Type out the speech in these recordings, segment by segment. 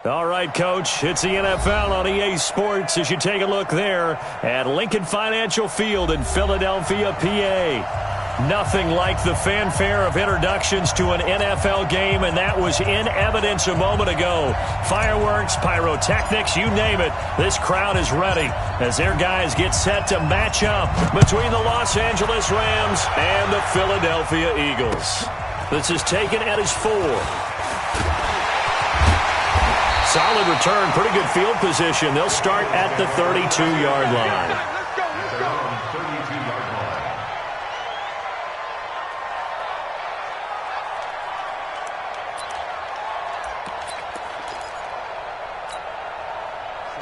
All right, Coach, it's the NFL on EA Sports as you take a look there at Lincoln Financial Field in Philadelphia, PA. Nothing like the fanfare of introductions to an NFL game, and that was in evidence a moment ago. Fireworks, pyrotechnics, you name it. This crowd is ready as their guys get set to match up between the Los Angeles Rams and the Philadelphia Eagles. This is taken at his 4. Solid return, pretty good field position. They'll start at the 32-yard line.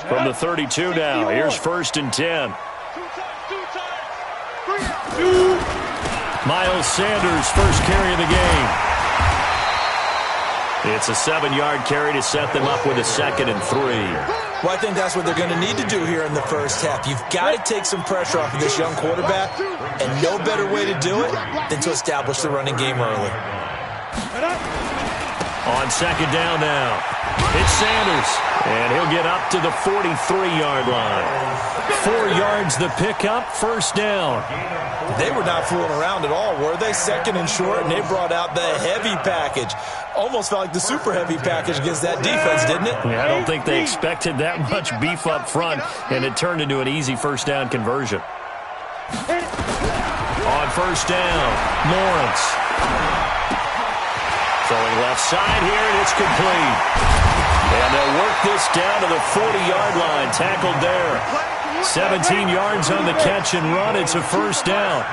From the 32 now, here's 1st and 10. Miles Sanders, first carry of the game. It's a 7-yard carry to set them up with a 2nd and 3. Well, I think that's what they're going to need to do here in the first half. You've got to take some pressure off of this young quarterback, and no better way to do it than to establish the running game early. On 2nd down now, it's Sanders, and he'll get up to the 43-yard line. 4 yards the pickup, 1st down. They were not fooling around at all, were they? 2nd and short, and they brought out the heavy package. Almost felt like the super heavy package against that defense, didn't it? Yeah, I don't think they expected that much beef up front, and it turned into an easy 1st down conversion. On 1st down, Lawrence. Throwing left side here, and it's complete. And they'll work this down to the 40-yard line, tackled there. 17 yards on the catch and run. It's a 1st down.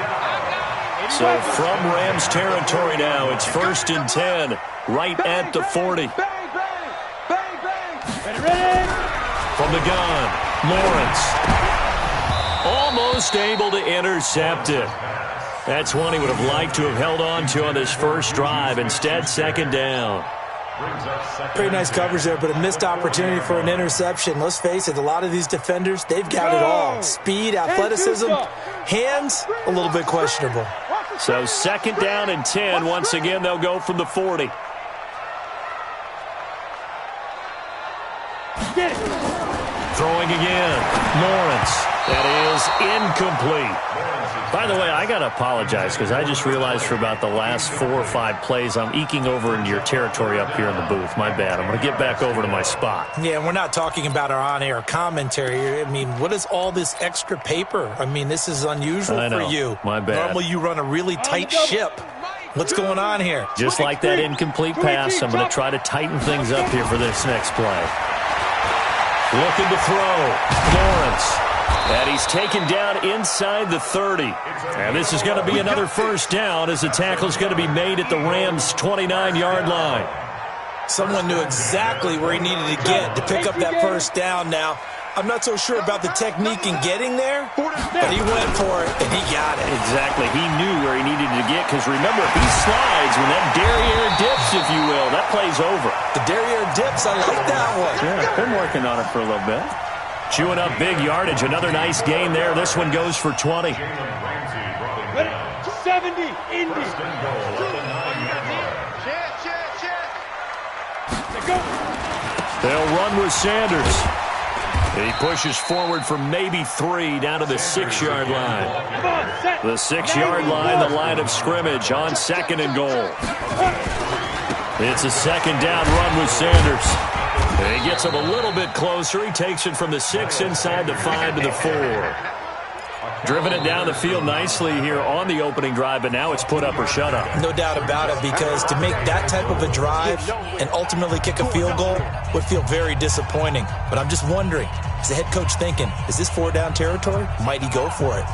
So from Rams territory now, it's 1st and 10, right at the 40. From the gun, Lawrence. Almost able to intercept it. That's one he would have liked to have held on to on his first drive. Instead, 2nd down. Pretty nice coverage there, but a missed opportunity for an interception. Let's face it, a lot of these defenders, they've got it all. Speed, athleticism, hands, a little bit questionable. So 2nd down and 10. Once again, they'll go from the 40. Throwing again, Lawrence. That is incomplete. By the way, I got to apologize because I just realized for about the last 4 or 5 plays, I'm eking over into your territory up here in the booth. My bad. I'm going to get back over to my spot. Yeah, and we're not talking about our on-air commentary. I mean, what is all this extra paper? I mean, this is unusual for you. My bad. Normally you run a really tight ship. What's going on here? Just like that incomplete pass, I'm going to try to tighten things up here for this next play. Looking to throw, Lawrence. And he's taken down inside the 30. And this is going to be another 1st down as the tackle is going to be made at the Rams' 29-yard line. Someone knew exactly where he needed to get to pick up that 1st down now. I'm not so sure about the technique in getting there, but he went for it, and he got it. Exactly. He knew where he needed to get because, remember, if he slides, when that derriere dips, if you will, that play's over. The derriere dips, I like that one. Yeah, been working on it for a little bit. Chewing up big yardage. Another nice gain there. This one goes for 20. 70, Indy. They'll run with Sanders. He pushes forward for maybe 3 down to the 6-yard line. The 6-yard line, the line of scrimmage on 2nd and goal. It's a 2nd down run with Sanders. And he gets him a little bit closer. He takes it from the 6 inside the 5 to the 4. Driven it down the field nicely here on the opening drive, but now it's put up or shut up. No doubt about it, because to make that type of a drive and ultimately kick a field goal would feel very disappointing. But I'm just wondering, is the head coach thinking, is this 4-down territory? Might he go for it?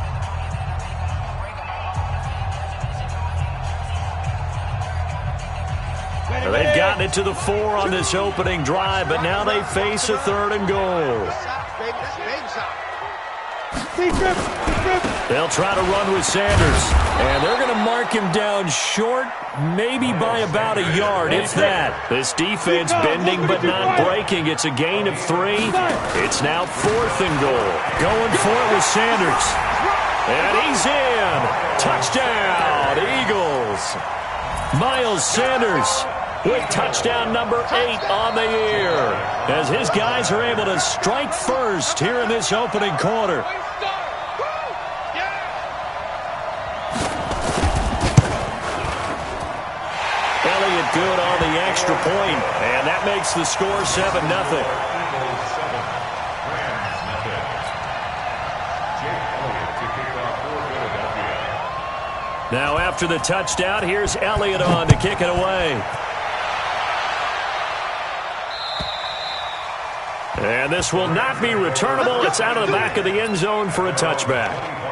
Well, they've gotten it to the 4 on this opening drive, but now they face a 3rd and goal. They'll try to run with Sanders, and they're going to mark him down short, maybe by about a yard, if that. This defense bending but not breaking. It's a gain of 3. It's now 4th and goal. Going for it with Sanders. And he's in. Touchdown, Eagles. Miles Sanders. with touchdown number 8 on the year, as his guys are able to strike first here in this opening quarter. Elliott good on the extra point, and that makes the score 7-0. Now after the touchdown, here's Elliott on to kick it away. And this will not be returnable. It's out of the back of the end zone for a touchback.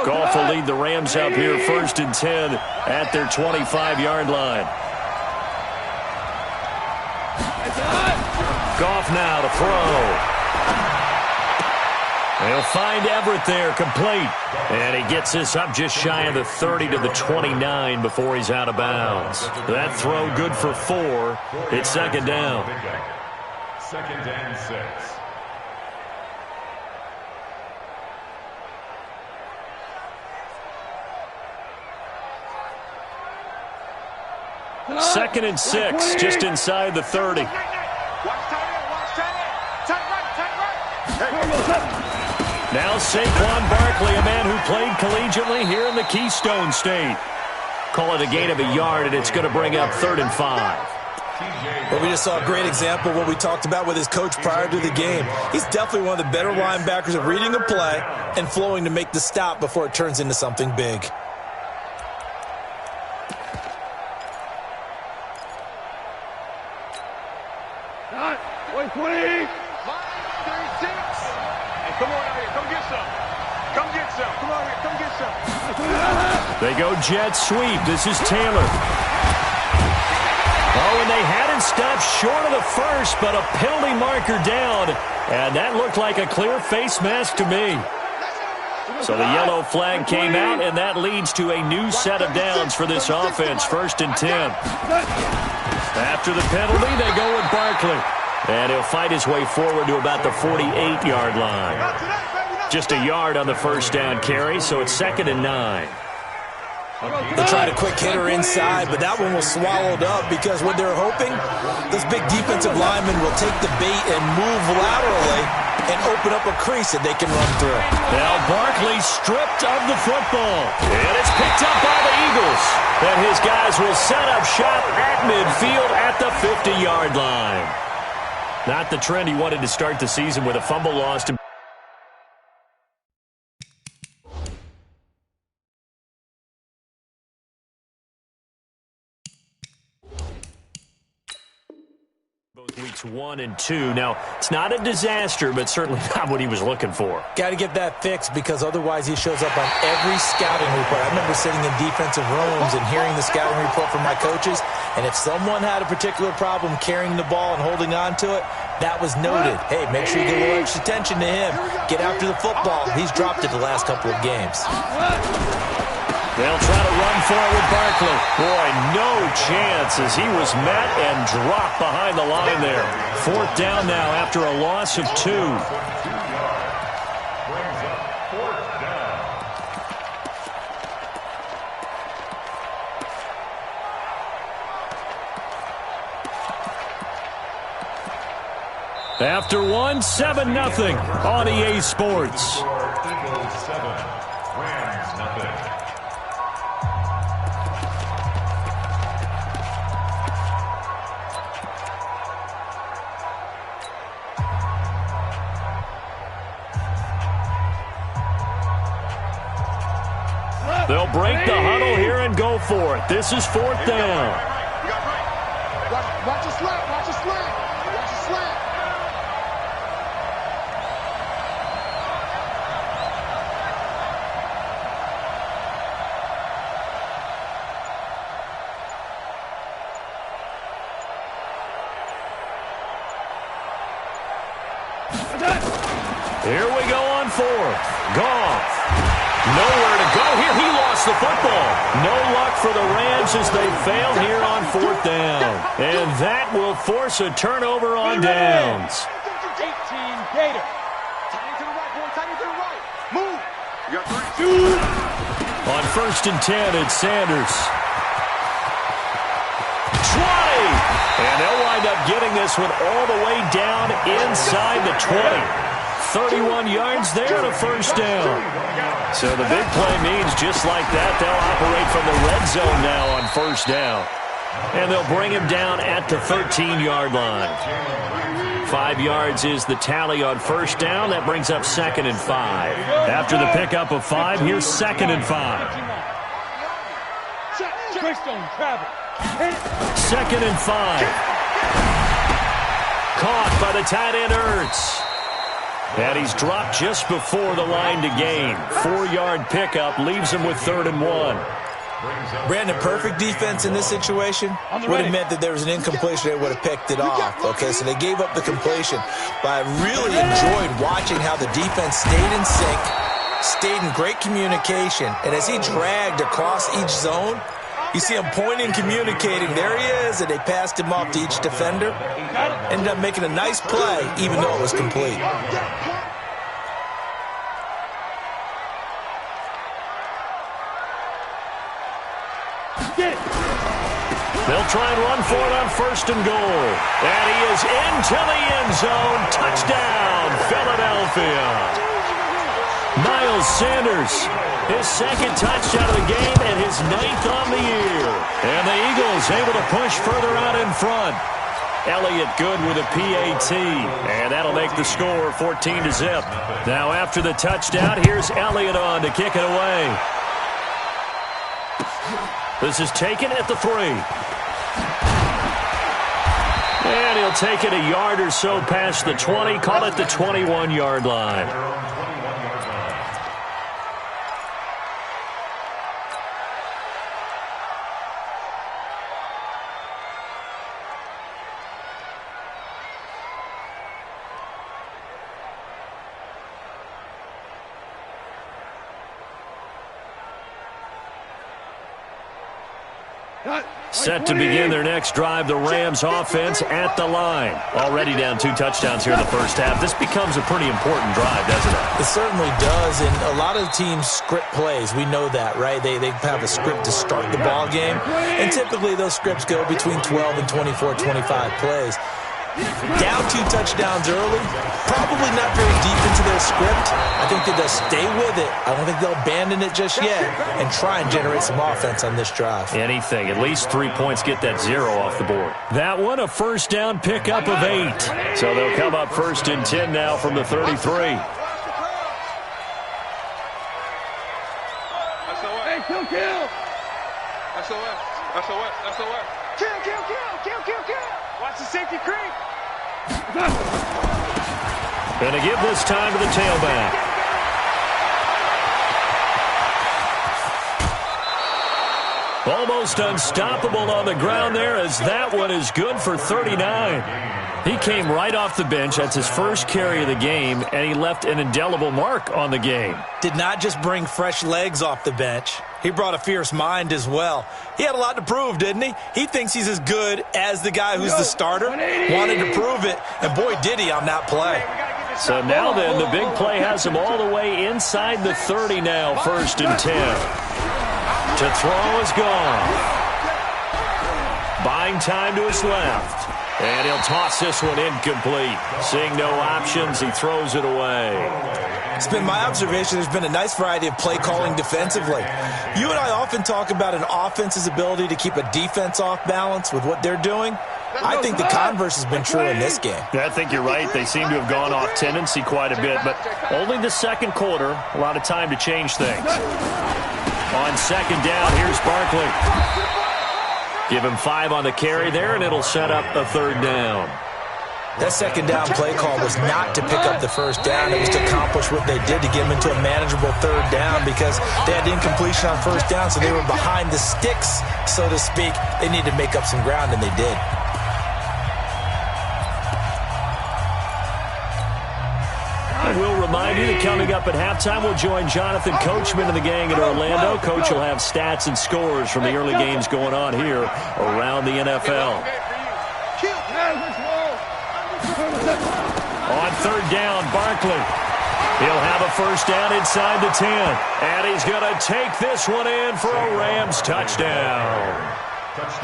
Goff will lead the Rams up here 1st and 10 at their 25-yard line. Goff now to throw. He'll find Everett there, complete. And he gets this up just shy of the 30 to the 29 before he's out of bounds. That throw good for 4. It's 2nd down. 2nd and 6. Second and 6, just inside the 30. Now Saquon Barkley, a man who played collegiately here in the Keystone State. Call it a gain of a yard, and it's going to bring up 3rd and 5. Well, we just saw a great example of what we talked about with his coach prior to the game. He's definitely one of the better linebackers at reading a play and flowing to make the stop before it turns into something big. They go jet sweep. This is Taylor. Oh, and they had it stopped short of the first, but a penalty marker down. And that looked like a clear face mask to me. So the yellow flag came out, and that leads to a new set of downs for this offense, 1st and 10. After the penalty, they go with Barkley. And he'll fight his way forward to about the 48-yard line. Just a yard on the first down carry, so it's 2nd and 9. They tried a quick hitter inside, but that one was swallowed up because what they're hoping, those big defensive linemen will take the bait and move laterally and open up a crease that they can run through. Now Barkley stripped of the football, and it's picked up by the Eagles. And his guys will set up shop at midfield at the 50-yard line. Not the trend he wanted to start the season with a fumble lost. Weeks 1 and 2. Now, it's not a disaster, but certainly not what he was looking for. Got to get that fixed because otherwise he shows up on every scouting report. I remember sitting in defensive rooms and hearing the scouting report from my coaches, and if someone had a particular problem carrying the ball and holding on to it, that was noted. Hey, make sure you get a little extra attention to him. Get after the football. He's dropped it the last couple of games. They'll try to run for it with Barkley. Boy, no chance as he was met and dropped behind the line there. 4th down now after a loss of 2. After 1, 7-0 on EA Sports. They'll break the huddle here and go for it. This is 4th down. Watch your slant. Watch your slant. Watch your slant. Here we go on 4th. Goff Nowhere to go here. He lost the football. No luck for the Rams as they fail here on 4th down. And that will force a turnover on downs. 18 Gator. Tight to the right, boy. Tight to the right. Move. You got 3. On 1st and 10, it's Sanders. 20. And they'll wind up getting this one all the way down inside the 20. 31 yards there and a 1st down. So the big play means just like that, they'll operate from the red zone now on 1st down. And they'll bring him down at the 13-yard line. 5 yards is the tally on 1st down. That brings up 2nd and 5. After the pickup of 5, here's 2nd and 5. 2nd and 5. Caught by the tight end Ertz. And he's dropped just before the line to gain. 4-yard pickup leaves him with 3rd and 1. Brandon, perfect defense in this situation would have meant that there was an incompletion. They would have picked it off. Okay, so they gave up the completion. But I really enjoyed watching how the defense stayed in sync, stayed in great communication. And as he dragged across each zone, you see him pointing, communicating. There he is, and they passed him off to each defender. Ended up making a nice play, even though it was complete. They'll try and run for it on 1st and goal. And he is into the end zone. Touchdown, Philadelphia. Miles Sanders, his 2nd touchdown of the game and his 9th on the year. And the Eagles able to push further out in front. Elliott good with a PAT. And that'll make the score 14-0. Now after the touchdown, here's Elliott on to kick it away. This is taken at the 3. And he'll take it a yard or so past the 20. Call it the 21-yard line. Set to begin their next drive, the Rams offense at the line. Already down 2 touchdowns here in the 1st half. This becomes a pretty important drive, doesn't it? It certainly does, and a lot of teams script plays. We know that, right? They have a script to start the ball game, and typically those scripts go between 12 and 24, 25 plays. Down 2 touchdowns early, probably not very deep into their script. I think that they'll stay with it. I don't think they'll abandon it just yet and try and generate some offense on this drive. Anything. At least 3 points get that 0 off the board. That one, a 1st down pickup of 8. So they'll come up 1st and 10 now from the 33. Hey, kill. SOS. Kill. Watch the safety creep. Going to give this time to the tailback. Almost unstoppable on the ground there as that one is good for 39. He came right off the bench. That's his first carry of the game, and he left an indelible mark on the game. Did not just bring fresh legs off the bench. He brought a fierce mind as well. He had a lot to prove, didn't he? He thinks he's as good as the guy who's the starter. Wanted to prove it, and boy, did he on that play. So now then, the big play has him all the way inside the 30 now, 1st and 10. To throw is gone. Buying time to his left. And he'll toss this one incomplete. Seeing no options, he throws it away. It's been my observation there's been a nice variety of play calling defensively. You and I often talk about an offense's ability to keep a defense off balance with what they're doing. I think the converse has been true in this game. Yeah, I think you're right. They seem to have gone off tendency quite a bit, but only the 2nd quarter, a lot of time to change things. On 2nd down, here's Barkley. Give him 5 on the carry there, and it'll set up a 3rd down. That 2nd down play call was not to pick up the 1st down. It was to accomplish what they did to get them into a manageable 3rd down because they had incompletion on 1st down, so they were behind the sticks, so to speak. They needed to make up some ground, and they did. Will remind you that coming up at halftime, we'll join Jonathan Coachman and the gang in Orlando. Coach will have stats and scores from the early games going on here around the NFL. On third down, Barkley. He'll have a first down inside the 10. And he's going to take this one in for a Rams touchdown.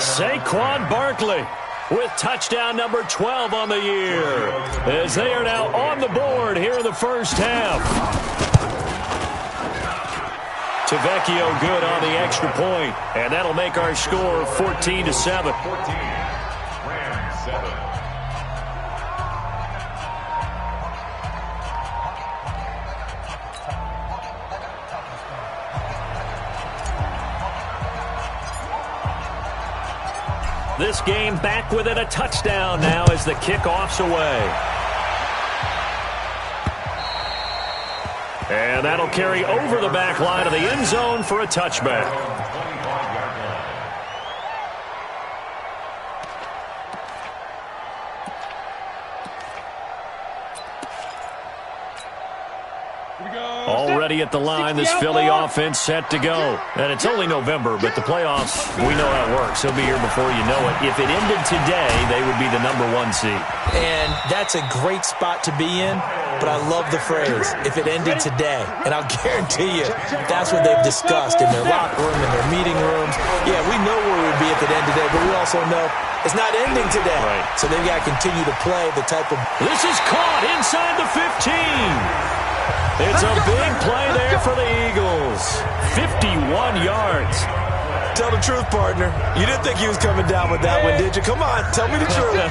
Saquon Barkley with touchdown number 12 on the year, as they are now on the board here in the first half. Tavecchio good on the extra point, and that'll make our score 14-7. 14, Rams 7. This game back within a touchdown now as the kickoff's away. And that'll carry over the back line of the end zone for a touchback. Already at the line, this Philly offense set to go. And it's only November, but the playoffs, we know how it works. They'll be here before you know it. If it ended today, they would be the number 1 seed. And that's a great spot to be in, but I love the phrase, if it ended today. And I'll guarantee you, that's what they've discussed in their locker room, in their meeting rooms. Yeah, we know where we'd be if it ended today, but we also know it's not ending today. Right. So they've got to continue to play the type of... This is caught inside the 15. It's a big play there for the Eagles. 51 yards. Tell the truth, partner. You didn't think he was coming down with that one, did you? Come on, tell me the truth.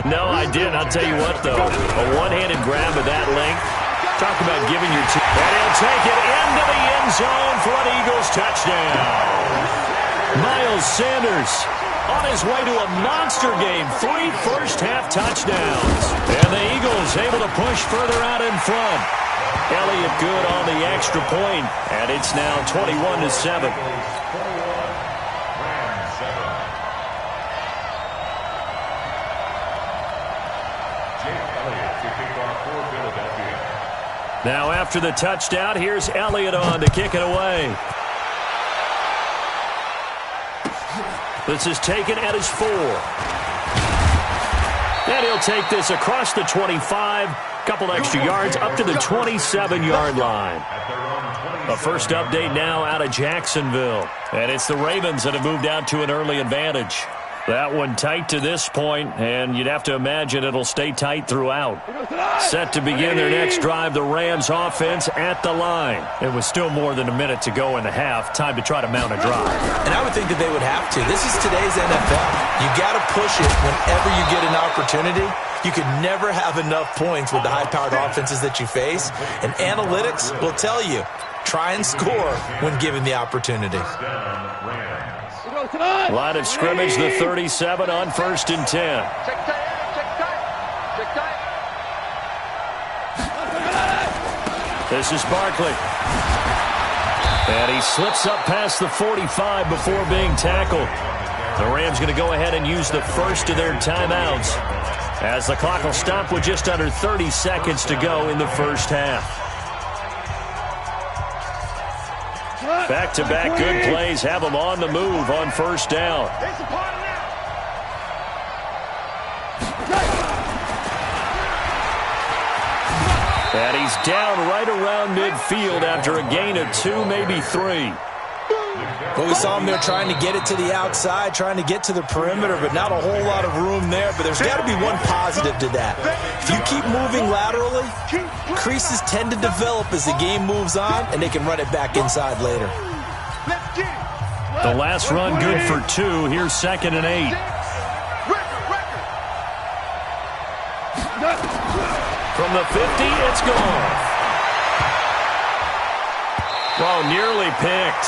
No, I didn't. I'll tell you what, though. A one-handed grab of that length. Talk about giving your team. And he'll take it into the end zone for an Eagles touchdown. Miles Sanders on his way to a monster game. 3 first-half touchdowns. And the Eagles able to push further out in front. Elliott good on the extra point, and it's now 21-7. Now after the touchdown, here's Elliott on to kick it away. This is taken at his 4. And he'll take this across the 25. Couple extra yards up to the 27-yard line. A first update now out of Jacksonville. And it's the Ravens that have moved out to an early advantage. That one tight to this point, and you'd have to imagine it'll stay tight throughout. Set to begin their next drive, the Rams offense at the line. It was still more than a minute to go in the half. Time to try to mount a drive. And I would think that they would have to. This is today's NFL. You got to push it whenever you get an opportunity. You could never have enough points with the high-powered offenses that you face. And analytics will tell you, try and score when given the opportunity. Line of scrimmage, the 37 on 1st and 10. Check tight. This is Barkley. And he slips up past the 45 before being tackled. The Rams going to go ahead and use the first of their timeouts, as the clock will stop with just under 30 seconds to go in the first half. Back-to-back good plays have them on the move on first down. And he's down right around midfield after a gain of 2, maybe 3. Well, we saw him there trying to get it to the outside, trying to get to the perimeter, but not a whole lot of room there. But there's got to be one positive to that. If you keep moving laterally, creases tend to develop as the game moves on, and they can run it back inside later. The last run good for 2. Here's 2nd and 8. From the 50, it's gone. Well, nearly picked.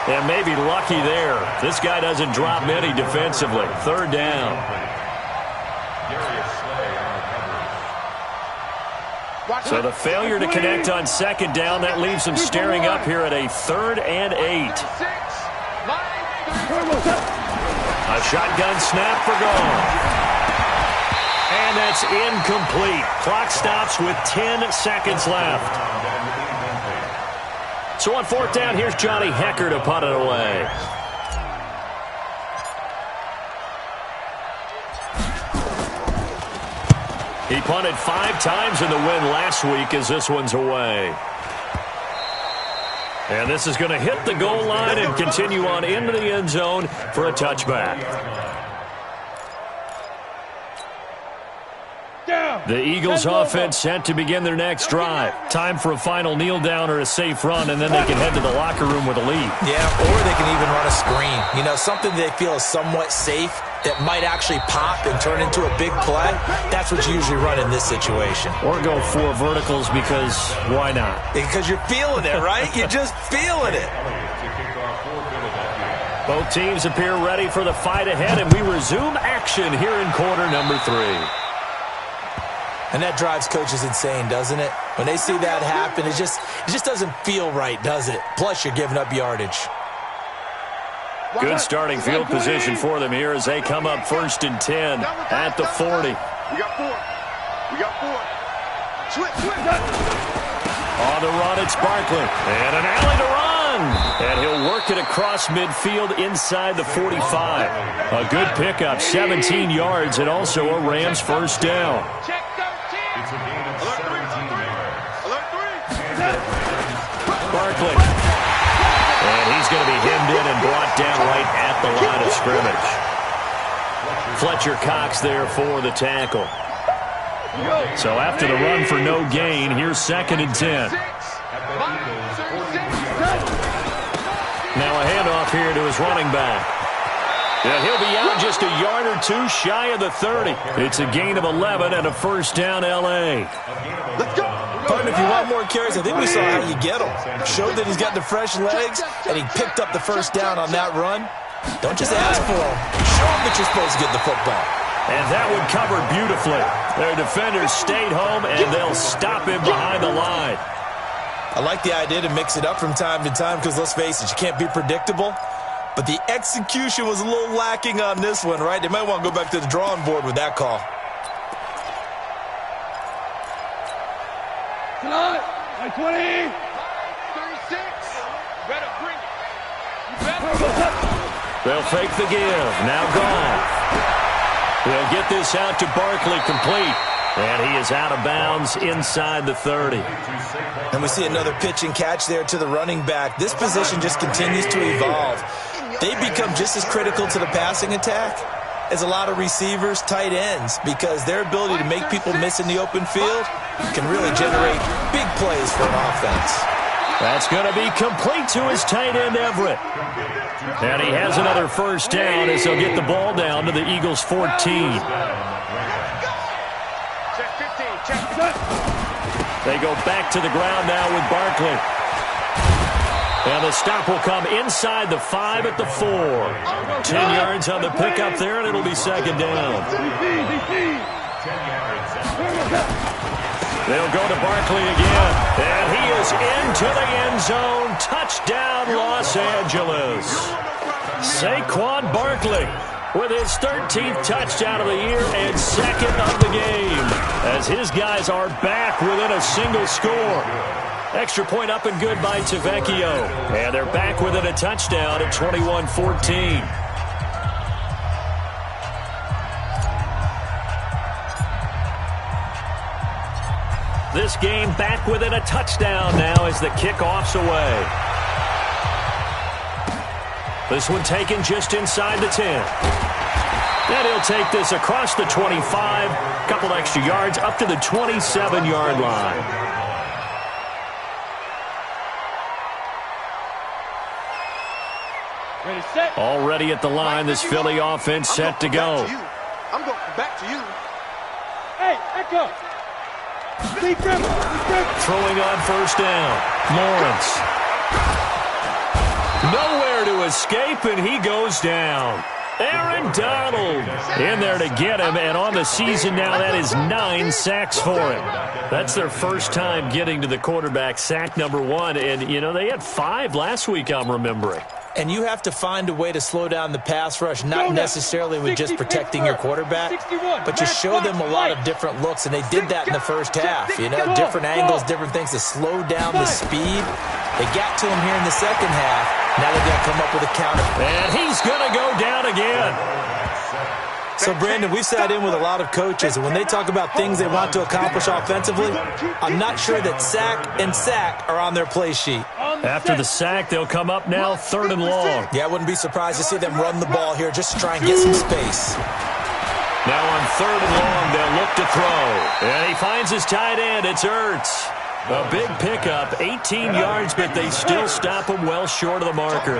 And maybe lucky there. This guy doesn't drop many defensively. 3rd down. So the failure to connect on 2nd down, that leaves him staring up here at a 3rd and 8. A shotgun snap for goal. And they That's incomplete. Clock stops with 10 seconds left. So on fourth down, here's Johnny Hecker to punt it away. He punted 5 times in the win last week as this one's away. And this is going to hit the goal line and continue on into the end zone for a touchback. The Eagles offense set to begin their next drive. Time for a final kneel down or a safe run, and then they can head to the locker room with a lead. Yeah, or they can even run a screen. You know, something they feel is somewhat safe that might actually pop and turn into a big play. That's what you usually run in this situation. Or go 4 verticals because why not? Because you're feeling it, right? You're just feeling it. Both teams appear ready for the fight ahead, and we resume action here in quarter number 3. And that drives coaches insane, doesn't it? When they see that happen, it just doesn't feel right, does it? Plus, you're giving up yardage. Good starting field position for them here as they come up 1st and 10 at the 40. We got 4. We got 4. Switch. On the run, it's Barkley. And an alley to run. And he'll work it across midfield inside the 45. A good pickup, 17 yards, and also a Rams first down. Check 13. It's a gain of 17 yards. Alert 3. Barkley. And he's going to be hemmed in and brought down right at the line of scrimmage. Fletcher Cox there for the tackle. So after the run for no gain, here's 2nd and 10. Now a handoff here to his running back. Yeah, he'll be out just a yard or 2 shy of the 30. It's a gain of 11 and a first down L.A. Let's go. Partner, if you want more carries, I think we saw how you get him. Showed that he's got the fresh legs, and he picked up the first down on that run. Don't just ask for him. Show him that you're supposed to get the football. And that one covered beautifully. Their defenders stayed home, and they'll stop him behind the line. I like the idea to mix it up from time to time because, let's face it, you can't be predictable. But the execution was a little lacking on this one, right? They might want to go back to the drawing board with that call. Tonight, 20. 36. Better bring it. They'll fake the give. Now Goff. They'll get this out to Barkley complete. And he is out of bounds inside the 30. And we see another pitch and catch there to the running back. This position just continues to evolve. They become just as critical to the passing attack as a lot of receivers, tight ends, because their ability to make people miss in the open field can really generate big plays for an offense. That's going to be complete to his tight end, Everett. And he has another first down as he'll get the ball down to the Eagles' 14. Check 15. Check. They go back to the ground now with Barkley. And the stop will come inside the 5 at the 4. 10 yards on the pickup there, and it'll be 2nd down. They'll go to Barkley again. And he is into the end zone. Touchdown, Los Angeles. Saquon Barkley with his 13th touchdown of the year and 2nd of the game, as his guys are back within a single score. Extra point up and good by Tavecchio. And they're back within a touchdown at 21-14. This game back within a touchdown now as the kickoff's away. This one taken just inside the 10. And he'll take this across the 25, couple extra yards up to the 27-yard line. Ready, set. Already at the line, this Philly offense set to go. I'm going back to you. Hey, Echo. Throwing on first down. Lawrence. Nowhere to escape, and he goes down. Aaron Donald in there to get him, and on the season now, that is 9 sacks for him. That's their first time getting to the quarterback, sack number 1, and, you know, they had 5 last week, I'm remembering. And you have to find a way to slow down the pass rush, not necessarily with just protecting your quarterback, but you show them a lot of different looks, and they did that in the first half. You know, different angles, different things to slow down the speed. They got to him here in the second half. Now they've got to come up with a counter. And he's going to go down again. So, Brandon, we've sat in with a lot of coaches, and when they talk about things they want to accomplish offensively, I'm not sure that sack and sack are on their play sheet. After the sack, they'll come up now 3rd and long. Yeah, I wouldn't be surprised to see them run the ball here just to try and get some space. Now on 3rd and long, they'll look to throw. And he finds his tight end. It's Ertz. A big pickup, 18 yards, but they still stop him well short of the marker.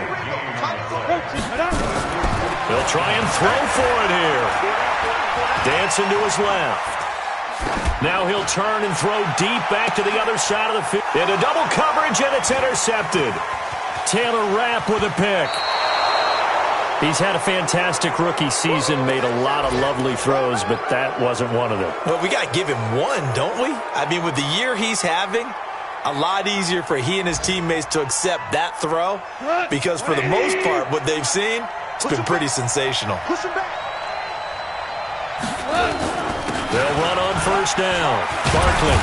They'll try and throw for it here. Dancing to his left. Now he'll turn and throw deep back to the other side of the field. Into double coverage, and it's intercepted. Taylor Rapp with a pick. He's had a fantastic rookie season, made a lot of lovely throws, but that wasn't one of them. Well, we got to give him one, don't we? I mean, with the year he's having, a lot easier for he and his teammates to accept that throw, because for the most part, what they've seen, it's been pretty sensational. They'll run on 1st down. Barkley.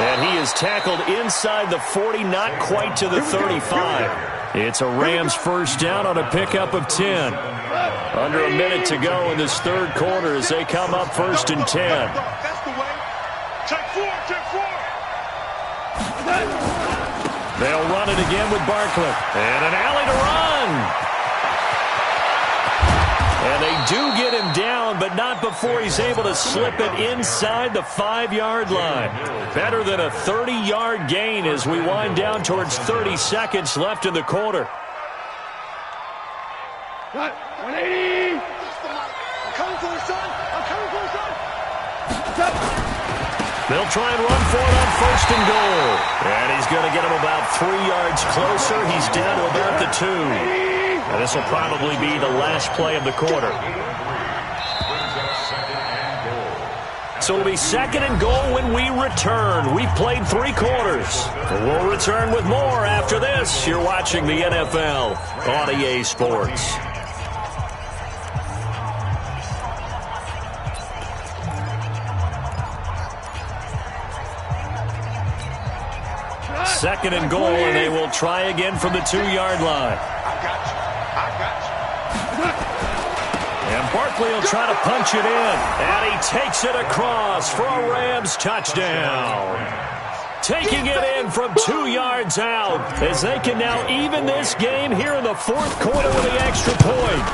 And he is tackled inside the 40, not quite to the 35. It's a Rams 1st down on a pickup of 10. Under a minute to go in this 3rd quarter as they come up 1st and 10. That's the way. Check 4, check 4. They'll run it again with Barkley. And an alley to run. And they do get him down, but not before he's able to slip it inside the 5-yard line. Better than a 30-yard gain as we wind down towards 30 seconds left in the quarter. 180. I'm coming for the son. I'm coming for the son. They'll try and run for it on 1st and goal. And he's going to get him about 3 yards closer. He's down to about the 2. And this will probably be the last play of the quarter. So it'll be 2nd and goal when we return. We've played 3 quarters. And we'll return with more after this. You're watching the NFL on EA Sports. Second and goal, and they will try again from the 2-yard line. And Barkley will try to punch it in. And he takes it across for a Rams touchdown. Taking it in from 2 yards out as they can now even this game here in the 4th quarter with the extra point.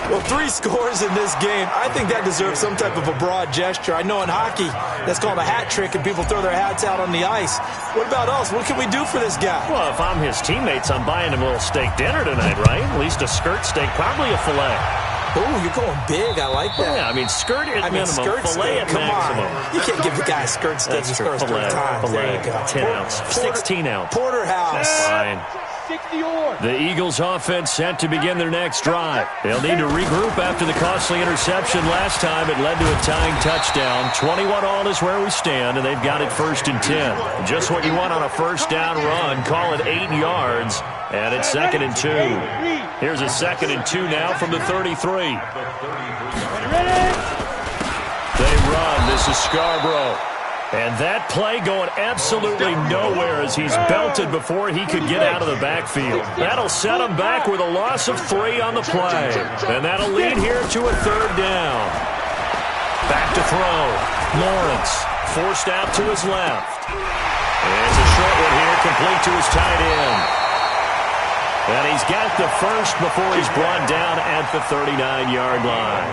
Well, 3 scores in this game. I think that deserves some type of a broad gesture. I know in hockey, that's called a hat trick, and people throw their hats out on the ice. What about us? What can we do for this guy? Well, if I'm his teammates, I'm buying him a little steak dinner tonight, right? At least a skirt steak, probably a filet. Oh, you're going big. I like that. Yeah, I mean, skirt at minimum, skirt filet steak. at maximum. On. You can't give the guy a skirt steak That's his first 3 times. Filet, There you go. 10 ounce, 16 ounce. Porterhouse. Fine. 60 yards. The Eagles offense set to begin their next drive. They'll need to regroup after the costly interception last time. It led to a tying touchdown. 21-all is where we stand, and they've got it 1st and 10. Just what you want on a 1st down run. Call it 8 yards, and it's 2nd and 2. Here's a 2nd and 2 now from the 33. They run. This is Scarborough. And that play going absolutely nowhere as he's belted before he could get out of the backfield. That'll set him back with a loss of 3 on the play. And that'll lead here to a 3rd down. Back to throw. Lawrence forced out to his left. It's a short one here, complete to his tight end. And he's got the first before he's brought down at the 39-yard line.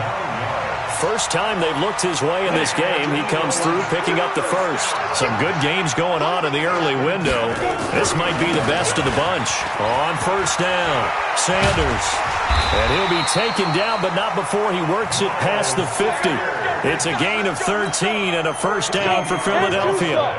First time they've looked his way in this game, he comes through picking up the first. Some good games going on in the early window. This might be the best of the bunch. On 1st down, Sanders. And he'll be taken down, but not before he works it past the 50. It's a gain of 13 and a 1st down for Philadelphia.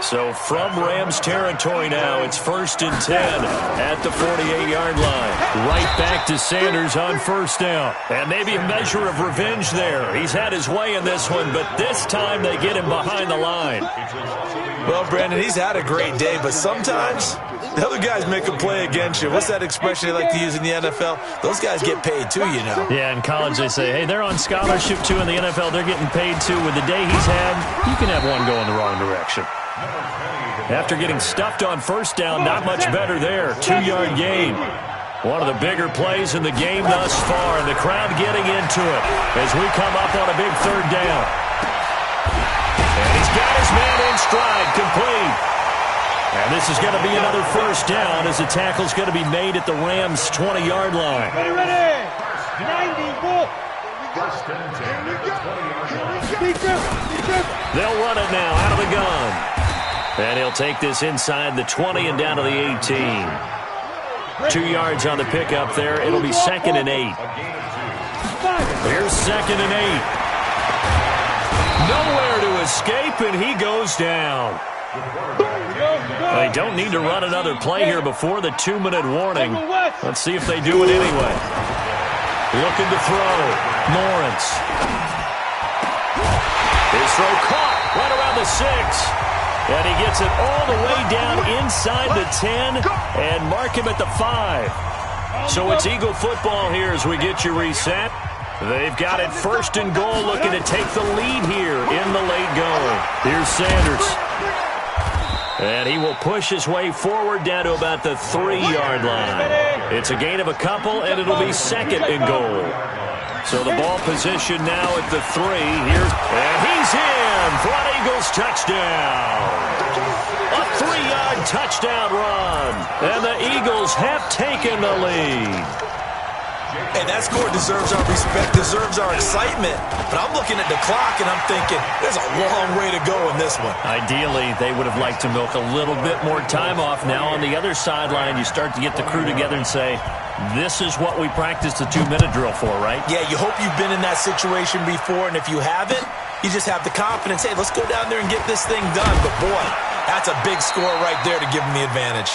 So from Rams territory now, it's 1st and 10 at the 48-yard line. Right back to Sanders on first down. And maybe a measure of revenge there. He's had his way in this one, but this time they get him behind the line. Well, Brandon, he's had a great day, but sometimes the other guys make a play against you. What's that expression they like to use in the NFL? Those guys get paid too, you know. Yeah, in college they say, hey, they're on scholarship too. In the NFL, they're getting paid too. With the day he's had, you can have one going the wrong direction. After getting stuffed on first down, not much better there. 2-yard gain. One of the bigger plays in the game thus far, and the crowd getting into it as we come up on a big 3rd down. And he's got his man in stride, complete. And this is going to be another first down as the tackle's going to be made at the Rams' 20-yard line. Ready. 94. They'll run it now out of the gun. And he'll take this inside the 20 and down to the 18. 2 yards on the pickup there. It'll be 2nd and 8. Here's 2nd and 8. Nowhere to escape, and he goes down. They don't need to run another play here before the 2-minute warning. Let's see if they do it anyway. Looking to throw. Lawrence. His throw caught right around the 6. And he gets it all the way down inside the 10 and mark him at the 5. So it's Eagle football here as we get you reset. They've got it 1st and goal, looking to take the lead here in the late going. Here's Sanders. And he will push his way forward down to about the 3-yard line. It's a gain of a couple, and it'll be 2nd and goal. So the ball position now at the 3. And he's in for an Eagles touchdown. A 3-yard touchdown run. And the Eagles have taken the lead. And that score deserves our respect, deserves our excitement. But I'm looking at the clock, and I'm thinking, there's a long way to go in this one. Ideally, they would have liked to milk a little bit more time off. Now on the other sideline, you start to get the crew together and say, this is what we practiced the 2-minute drill for, right? Yeah, you hope you've been in that situation before, and if you haven't, you just have the confidence, hey, let's go down there and get this thing done. But, boy, that's a big score right there to give them the advantage.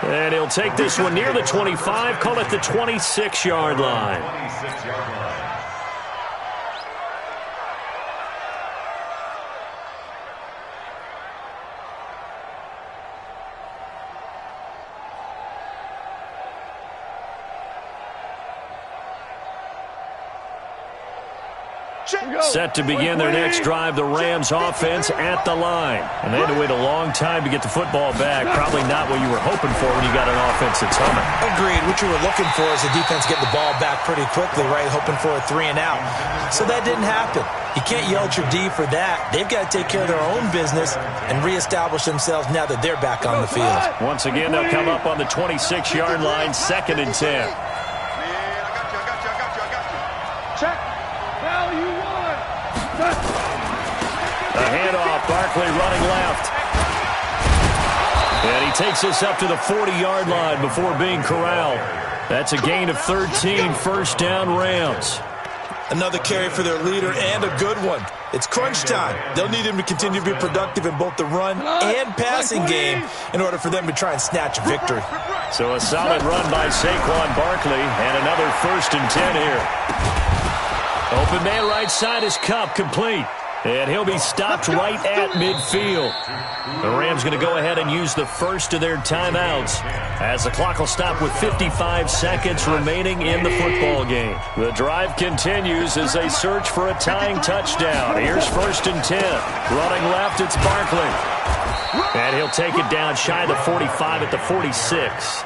And he'll take this one near the 25, call it the 26-yard line. Set to begin their next drive, the Rams offense at the line. And they had to wait a long time to get the football back. Probably not what you were hoping for when you got an offense that's humming. Agreed. What you were looking for is the defense getting the ball back pretty quickly, right? Hoping for a 3 and out. So that didn't happen. You can't yell at your D for that. They've got to take care of their own business and reestablish themselves now that they're back on the field. Once again, they'll come up on the 26-yard line, 2nd and 10. Check. Now you won. A handoff, Barkley running left. And he takes us up to the 40-yard line before being corralled. That's a gain of 13, 1st down Rams. Another carry for their leader and a good one. It's crunch time. They'll need him to continue to be productive in both the run and passing game in order for them to try and snatch a victory. So a solid run by Saquon Barkley and another 1st and 10 here. Open man right side is Cup, complete. And he'll be stopped right at midfield. The Rams going to go ahead and use the first of their timeouts as the clock will stop with 55 seconds remaining in the football game. The drive continues as they search for a tying touchdown. Here's 1st and 10. Running left, it's Barkley. And he'll take it down shy of the 45 at the 46.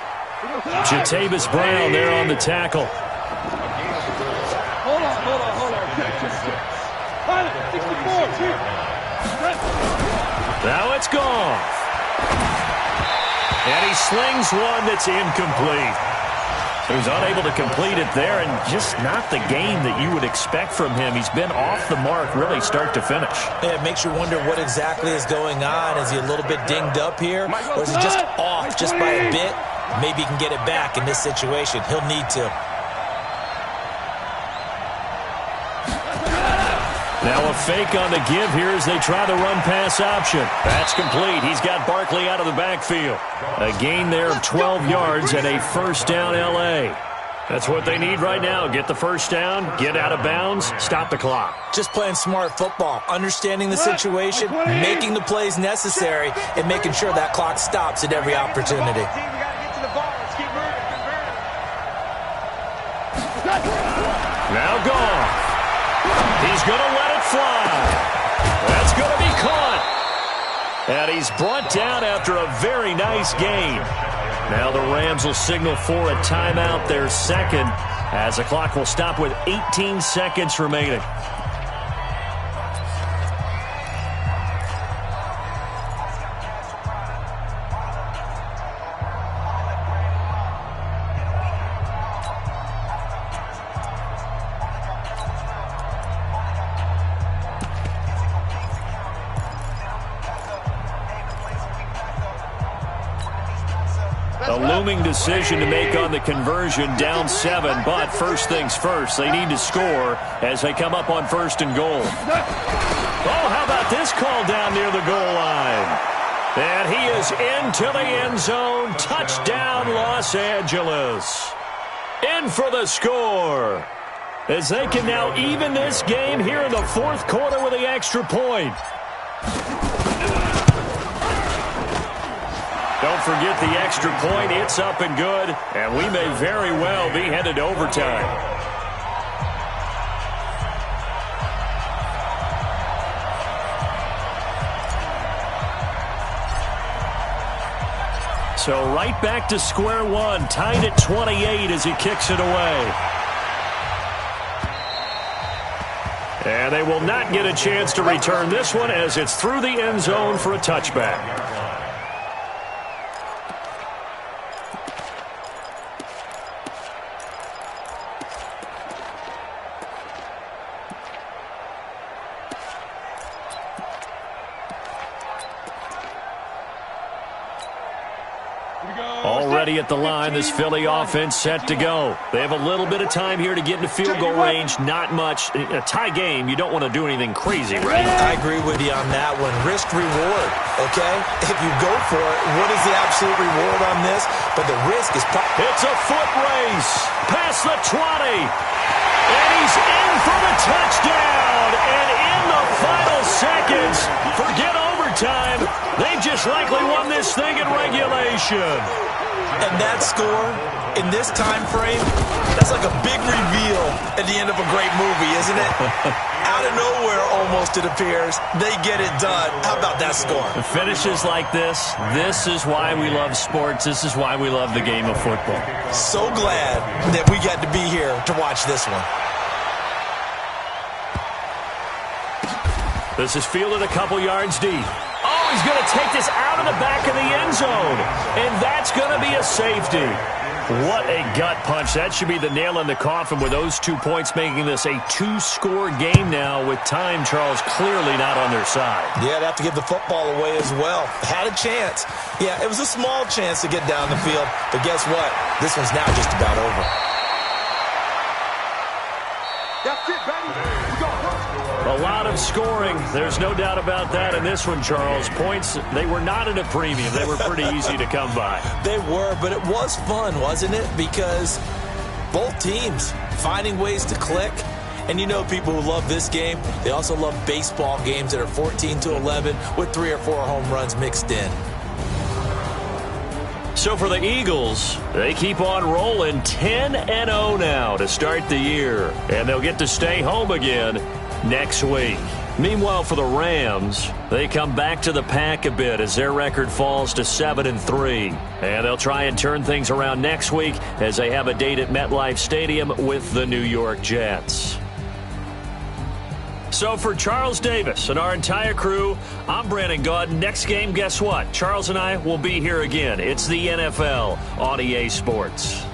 Jatavis Brown there on the tackle. Hold on. Now it's gone. And he slings one that's incomplete. He was unable to complete it there, and just not the game that you would expect from him. He's been off the mark really start to finish. Yeah, it makes you wonder what exactly is going on. Is he a little bit dinged up here, or is he just off just by a bit? Maybe he can get it back in this situation. He'll need to. Now a fake on the give here as they try the run-pass option. That's complete. He's got Barkley out of the backfield. A gain there of 12 yards and a first down L.A. That's what they need right now. Get the first down, get out of bounds, stop the clock. Just playing smart football, understanding the situation, making the plays necessary, and making sure that clock stops at every opportunity. Now gone. He's going to let it fly. That's going to be caught. And he's brought down after a very nice gain. Now the Rams will signal for a timeout, their second, as the clock will stop with 18 seconds remaining. A looming decision to make on the conversion, down 7, but first things first, they need to score as they come up on first and goal. Oh, how about this call down near the goal line? And he is into the end zone. Touchdown, Los Angeles. In for the score, as they can now even this game here in the fourth quarter with the extra point. Don't forget the extra point. It's up and good, and we may very well be headed to overtime. So right back to square one, tied at 28 as he kicks it away. And they will not get a chance to return this one as it's through the end zone for a touchback. Already at the line, this Philly offense set to go. They have a little bit of time here to get into field goal range. Not much. A tie game, you don't want to do anything crazy, right? I agree with you on that one. Risk reward, okay? If you go for it, what is the absolute reward on this? But the risk is... It's a foot race. Past the 20. And he's in for the touchdown. And in the final seconds, forget overtime. They just likely won this thing in regulation. And that score, in this time frame, that's like a big reveal at the end of a great movie, isn't it? Out of nowhere, almost, it appears. They get it done. How about that score? Finishes like this is why we love sports. This is why we love the game of football. So glad that we got to be here to watch this one. This is fielded a couple yards deep. Oh, he's going to take this out of the back of the end zone. And that's going to be a safety. What a gut punch. That should be the nail in the coffin with those 2 points, making this a 2-score game now with time, Charles, clearly not on their side. Yeah, they have to give the football away as well. Had a chance. Yeah, it was a small chance to get down the field. But guess what? This one's now just about over. That's it, baby. We go. A lot of scoring. There's no doubt about that in this one, Charles. Points, they were not at a premium. They were pretty easy to come by. They were, but it was fun, wasn't it? Because both teams finding ways to click. And you know people who love this game, they also love baseball games that are 14-11 with 3 or 4 home runs mixed in. So for the Eagles, they keep on rolling 10-0 now to start the year. And they'll get to stay home again next week. Meanwhile, for the Rams, they come back to the pack a bit as their record falls to 7-3. And they'll try and turn things around next week as they have a date at MetLife Stadium with the New York Jets. So for Charles Davis and our entire crew, I'm Brandon Gaudin. Next game, guess what? Charles and I will be here again. It's the NFL on EA Sports.